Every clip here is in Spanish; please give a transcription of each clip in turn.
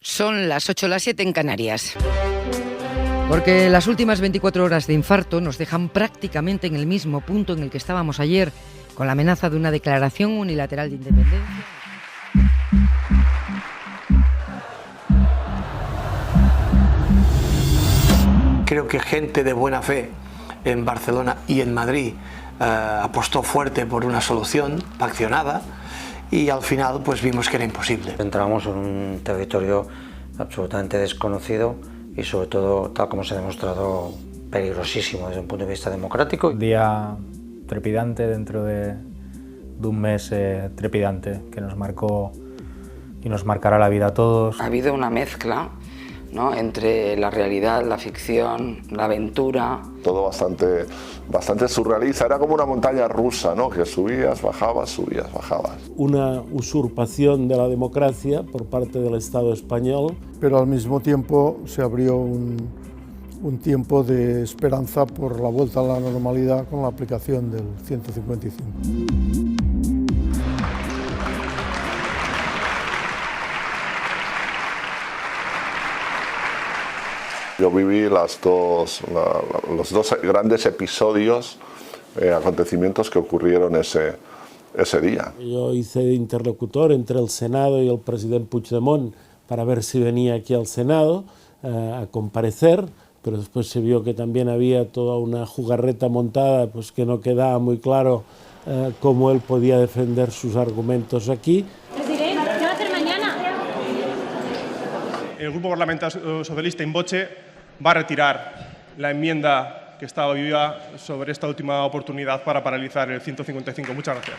Son las 8, las 7 en Canarias. Porque las últimas 24 horas de infarto nos dejan prácticamente en el mismo punto en el que estábamos ayer, con la amenaza de una declaración unilateral de independencia. Creo que gente de buena fe en Barcelona y en Madrid apostó fuerte por una solución paccionada y al final pues vimos que era imposible. Entramos en un territorio absolutamente desconocido y sobre todo, tal como se ha demostrado, peligrosísimo desde un punto de vista democrático. Un día trepidante dentro de un mes trepidante que nos marcó y nos marcará la vida a todos. Ha habido una mezcla, ¿no?, entre la realidad, la ficción, la aventura. Todo bastante surrealista, era como una montaña rusa, ¿no?, que subías, bajabas. Una usurpación de la democracia por parte del Estado español. Pero al mismo tiempo se abrió un tiempo de esperanza por la vuelta a la normalidad con la aplicación del 155. Yo viví los dos grandes episodios, acontecimientos que ocurrieron ese día. Yo hice de interlocutor entre el Senado y el presidente Puigdemont para ver si venía aquí al Senado a comparecer, pero después se vio que también había toda una jugarreta montada, pues que no quedaba muy claro cómo él podía defender sus argumentos aquí. Presidente, ¿qué va a hacer mañana? El Grupo Parlamentario Socialista in voce va a retirar la enmienda que estaba viva sobre esta última oportunidad para paralizar el 155. Muchas gracias.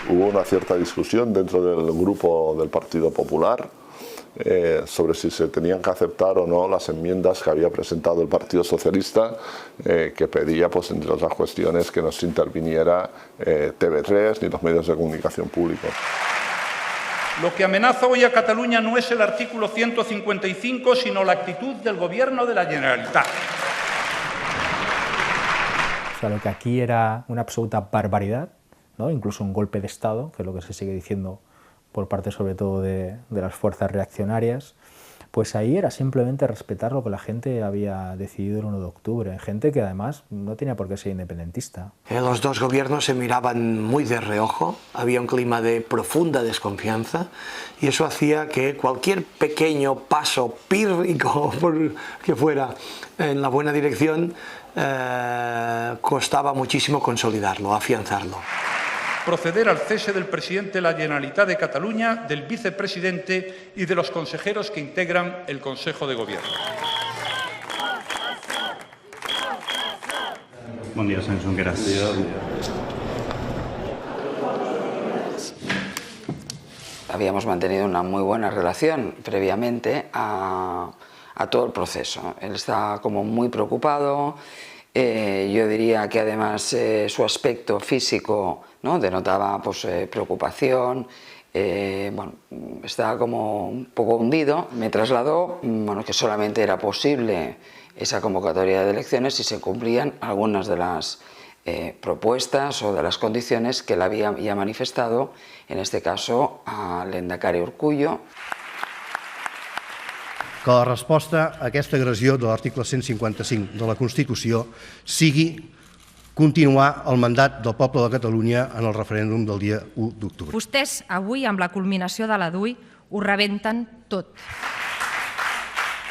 Hubo una cierta discusión dentro del grupo del Partido Popular sobre si se tenían que aceptar o no las enmiendas que había presentado el Partido Socialista, que pedía, pues, entre otras cuestiones, que no se interviniera TV3 ni los medios de comunicación públicos. Lo que amenaza hoy a Cataluña no es el artículo 155, sino la actitud del Gobierno de la Generalitat. O sea, lo que aquí era una absoluta barbaridad, ¿no?, incluso un golpe de Estado, que es lo que se sigue diciendo por parte sobre todo de las fuerzas reaccionarias, pues ahí era simplemente respetar lo que la gente había decidido el 1 de octubre, gente que además no tenía por qué ser independentista. Los dos gobiernos se miraban muy de reojo, había un clima de profunda desconfianza y eso hacía que cualquier pequeño paso pírrico que fuera en la buena dirección costaba muchísimo consolidarlo, afianzarlo. Proceder al cese del presidente de la Generalitat de Cataluña, del vicepresidente y de los consejeros que integran el Consejo de Gobierno. Buen día, señor Junqueras. Habíamos mantenido una muy buena relación previamente a todo el proceso. Él estaba como muy preocupado. Yo diría que además su aspecto físico, ¿no?, denotaba pues, preocupación, bueno, estaba como un poco hundido. Me trasladó, bueno, que solamente era posible esa convocatoria de elecciones si se cumplían algunas de las propuestas o de las condiciones que él había ya manifestado, en este caso al Lehendakari Urkullu. Que la resposta a aquesta agressió de l'article 155 de la Constitució sigui continuar el mandat del poble de Catalunya en el referèndum del dia 1 d'octubre. Vostès, avui, amb la culminació de la DUI, ho rebenten tot.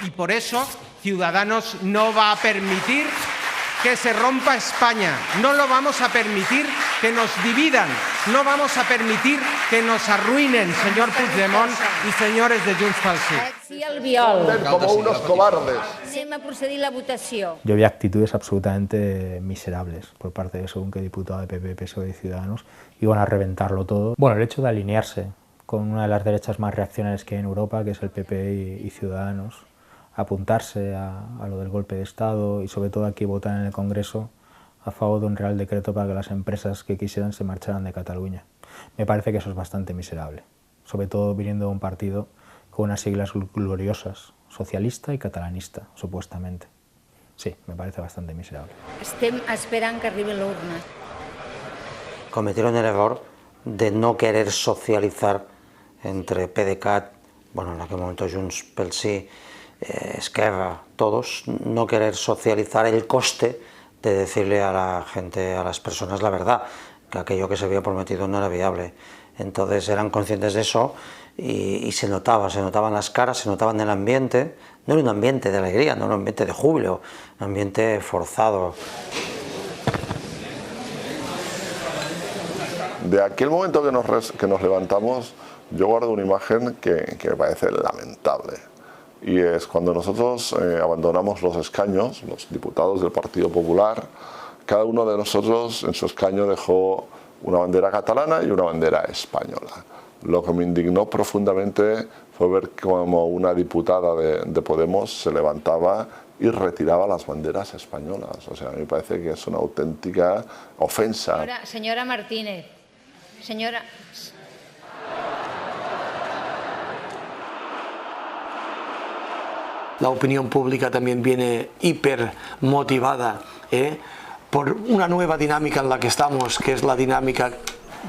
Y por eso Ciudadanos no va a permitir que se rompa España. No lo vamos a permitir que nos dividan. No vamos a permitir que nos arruinen, señor Puigdemont y señores de Junts pel Sí. I el viol. Como unos cobardes. Anem a procedir la votació. Yo vi actitudes absolutamente miserables por parte de según qué diputado de PP, PSOE y Ciudadanos. Iban a reventarlo todo. Bueno, el hecho de alinearse con una de las derechas más reaccionarias que hay en Europa, que es el PP y Ciudadanos, apuntarse a lo del golpe de Estado y sobre todo aquí votar en el Congreso a favor de un Real Decreto para que las empresas que quisieran se marcharan de Cataluña. Me parece que eso es bastante miserable, sobre todo viniendo de un partido con unas siglas gloriosas, socialista y catalanista, supuestamente. Sí, me parece bastante miserable. Estem esperant que arribi l'urna. Cometieron el error de no querer socializar entre PDeCAT bueno, en aquel momento Junts pel Sí, Esquerra, todos, no querer socializar el coste de decirle a la gente, a las personas la verdad, que aquello que se había prometido no era viable. Entonces eran conscientes de eso y se notaban las caras, se notaba en el ambiente. No era un ambiente de alegría, no era un ambiente de júbilo, un ambiente forzado. De aquel momento que nos levantamos, yo guardo una imagen que me parece lamentable. Y es cuando nosotros abandonamos los escaños, los diputados del Partido Popular, cada uno de nosotros en su escaño dejó una bandera catalana y una bandera española. Lo que me indignó profundamente fue ver cómo una diputada de Podemos se levantaba y retiraba las banderas españolas. O sea, a mí me parece que es una auténtica ofensa. Señora Martínez, señora... La opinión pública también viene hiper motivada por una nueva dinámica en la que estamos, que es la dinámica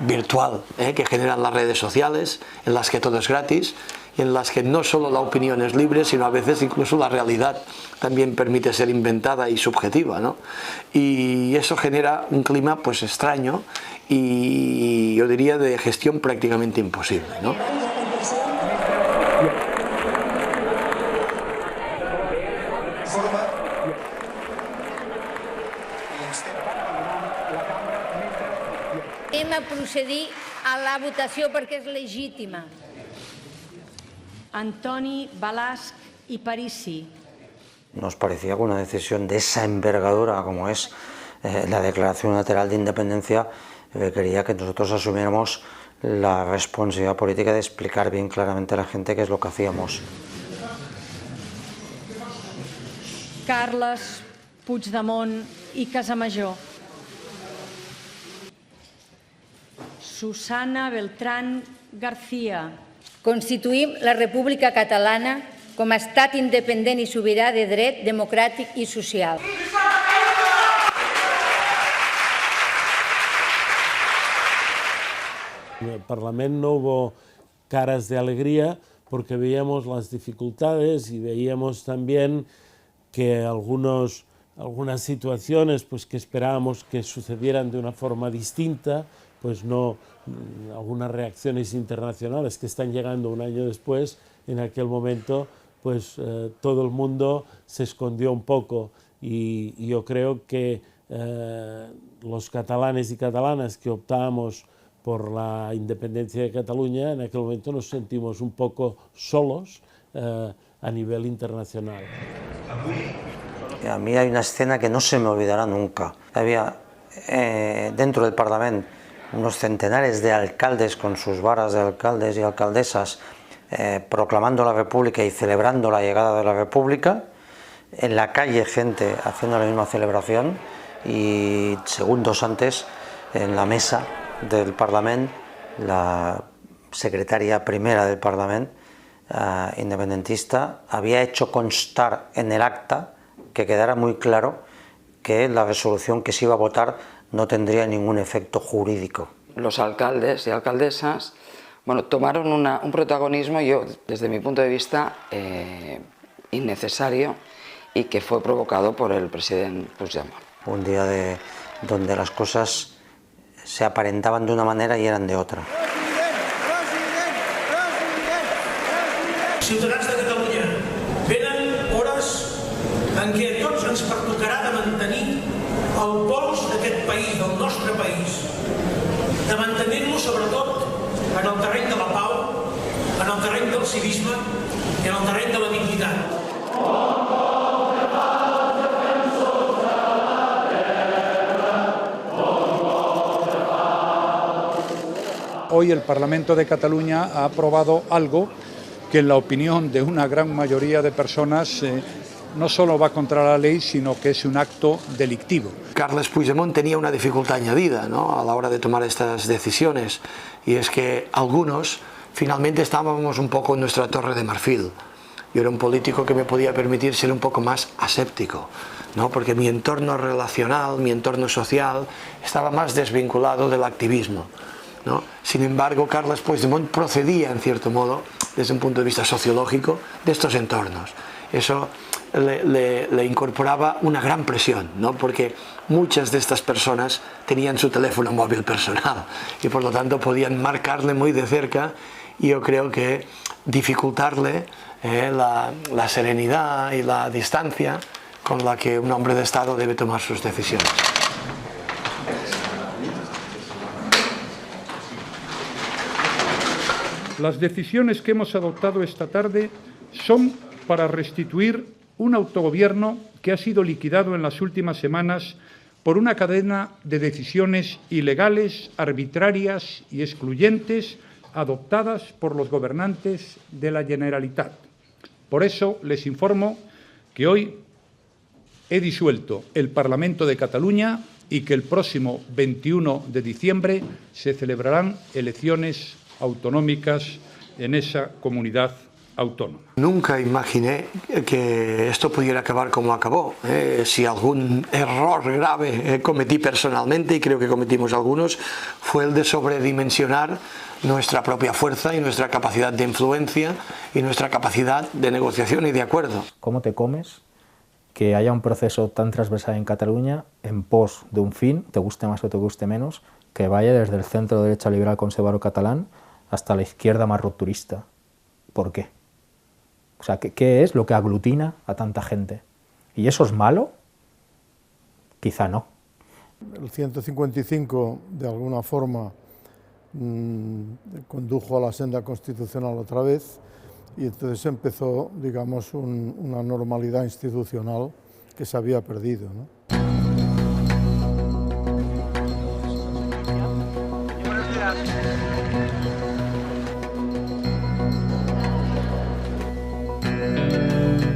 virtual que generan las redes sociales, en las que todo es gratis y en las que no solo la opinión es libre, sino a veces incluso la realidad también permite ser inventada y subjetiva, ¿no? Y eso genera un clima pues extraño y yo diría de gestión prácticamente imposible, ¿no? Anem a procedir a la votació perquè és legítima. Antoni Balasc y Parisi. Nos parecía que una decisión de esa envergadura como es la declaración unilateral de independencia quería que nosotros asumiéramos la responsabilidad política de explicar bien claramente a la gente qué es lo que hacíamos. Carles Puigdemont y Casamajó. Susana Beltrán García. Constituïm la República Catalana com a estat independent i sobirà de dret, democràtic i social. En el Parlamento no hubo caras de alegría porque veíamos las dificultades y veíamos también que algunas situaciones pues, que esperábamos que sucedieran de una forma distinta, pues no, algunas reacciones internacionales que están llegando un año después, en aquel momento pues todo el mundo se escondió un poco y yo creo que los catalanes y catalanas que optábamos por la independencia de Cataluña, en aquel momento nos sentimos un poco solos a nivel internacional. A mí hay una escena que no se me olvidará nunca. Había dentro del Parlamento unos centenares de alcaldes con sus varas de alcaldes y alcaldesas proclamando la República y celebrando la llegada de la República. En la calle gente haciendo la misma celebración y segundos antes en la mesa del Parlamento la secretaria primera del Parlamento independentista había hecho constar en el acta que quedara muy claro que la resolución que se iba a votar no tendría ningún efecto jurídico. Los alcaldes y alcaldesas tomaron un protagonismo, yo desde mi punto de vista, innecesario y que fue provocado por el presidente Puigdemont. Un día donde las cosas se aparentaban de una manera y eran de otra. Ciutadans de Catalunya, venen hores en què a tots ens pertocarà de mantenir el pols d'aquest país, del nostre país, de mantenir-lo sobretot en el terreny de la pau, en el terreny del civisme i en el terreny de la dignitat. Hoy el Parlamento de Cataluña ha aprobado algo que en la opinión de una gran mayoría de personas no solo va contra la ley, sino que es un acto delictivo. Carles Puigdemont tenía una dificultad añadida, ¿no?, a la hora de tomar estas decisiones, y es que algunos finalmente estábamos un poco en nuestra torre de marfil. Yo era un político que me podía permitir ser un poco más aséptico, ¿no?, porque mi entorno relacional, mi entorno social estaba más desvinculado del activismo, ¿no? Sin embargo, Carles Puigdemont procedía, en cierto modo, desde un punto de vista sociológico de estos entornos. Eso le incorporaba una gran presión, ¿no? Porque muchas de estas personas tenían su teléfono móvil personal y por lo tanto podían marcarle muy de cerca, y yo creo que dificultarle la serenidad y la distancia con la que un hombre de Estado debe tomar sus decisiones. Las decisiones que hemos adoptado esta tarde son para restituir un autogobierno que ha sido liquidado en las últimas semanas por una cadena de decisiones ilegales, arbitrarias y excluyentes adoptadas por los gobernantes de la Generalitat. Por eso les informo que hoy he disuelto el Parlamento de Cataluña y que el próximo 21 de diciembre se celebrarán elecciones autonómicas en esa comunidad autónoma. Nunca imaginé que esto pudiera acabar como acabó. Si algún error grave cometí personalmente, y creo que cometimos algunos, fue el de sobredimensionar nuestra propia fuerza y nuestra capacidad de influencia y nuestra capacidad de negociación y de acuerdo. ¿Cómo te comes que haya un proceso tan transversal en Cataluña en pos de un fin, te guste más o te guste menos, que vaya desde el centro derecha liberal conservador catalán hasta la izquierda más rupturista? ¿Por qué? O sea, ¿qué es lo que aglutina a tanta gente? ¿Y eso es malo? Quizá no. El 155, de alguna forma, condujo a la senda constitucional otra vez, y entonces empezó, digamos, una normalidad institucional que se había perdido, ¿no?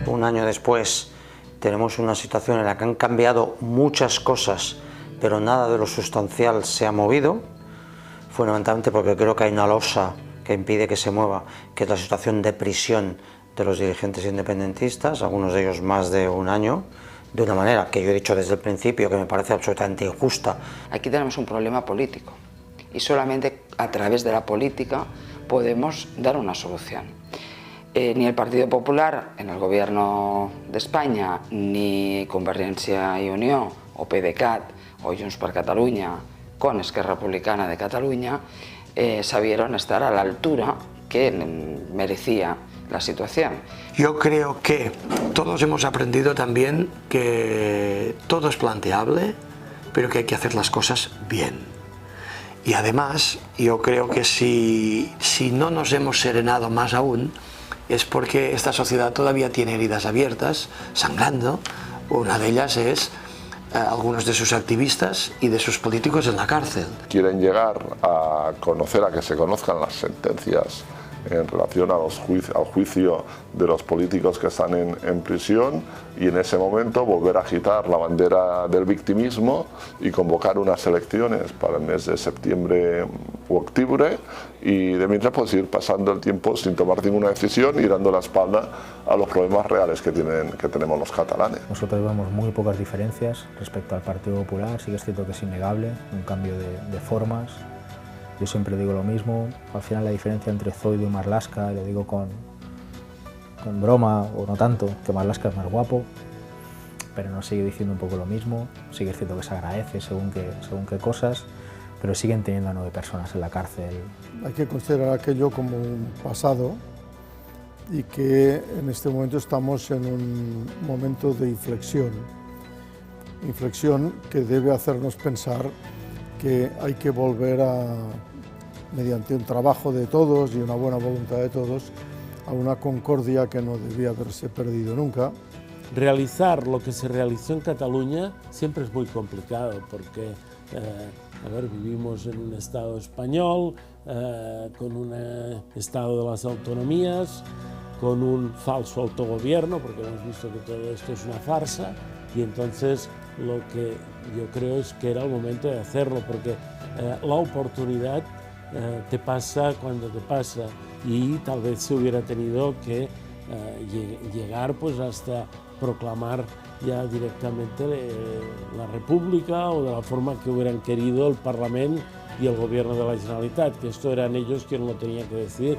Un año después tenemos una situación en la que han cambiado muchas cosas, pero nada de lo sustancial se ha movido, fundamentalmente porque creo que hay una losa que impide que se mueva, que es la situación de prisión de los dirigentes independentistas, algunos de ellos más de un año, de una manera que yo he dicho desde el principio que me parece absolutamente injusta. Aquí tenemos un problema político y solamente a través de la política podemos dar una solución. Ni el Partido Popular en el gobierno de España, ni Convergència i Unió, o PDeCAT, o Junts per Catalunya, con Esquerra Republicana de Cataluña, sabieron estar a la altura que merecía la situación. Yo creo que todos hemos aprendido también que todo es planteable, pero que hay que hacer las cosas bien. Y además, yo creo que si no nos hemos serenado más aún, es porque esta sociedad todavía tiene heridas abiertas, sangrando. Una de ellas es algunos de sus activistas y de sus políticos en la cárcel. Quieren llegar a conocer, a que se conozcan las sentencias en relación al juicio de los políticos que están en prisión, y en ese momento volver a agitar la bandera del victimismo y convocar unas elecciones para el mes de septiembre u octubre, y de mientras pues ir pasando el tiempo sin tomar ninguna decisión y dando la espalda a los problemas reales que tenemos los catalanes. Nosotros vemos muy pocas diferencias respecto al Partido Popular. Sí que es cierto que es innegable un cambio de formas. Yo siempre digo lo mismo, al final la diferencia entre Zoido y Marlaska, lo digo con broma o no tanto, que Marlaska es más guapo, pero nos sigue diciendo un poco lo mismo. Sí que es cierto que se agradece según qué cosas, pero siguen teniendo a 9 personas en la cárcel. Hay que considerar aquello como un pasado y que en este momento estamos en un momento de inflexión que debe hacernos pensar que hay que volver mediante un trabajo de todos y una buena voluntad de todos, a una concordia que no debía haberse perdido nunca. Realizar lo que se realizó en Cataluña siempre es muy complicado porque, vivimos en un Estado español, con un Estado de las autonomías, con un falso autogobierno, porque hemos visto que todo esto es una farsa, y entonces lo que yo creo es que era el momento de hacerlo, porque la oportunidad te pasa cuando te pasa, y tal vez se hubiera tenido que llegar pues hasta proclamar ya directamente la República, o de la forma que hubieran querido el Parlamento y el Gobierno de la Generalitat, que esto eran ellos quienes lo tenían que decidir.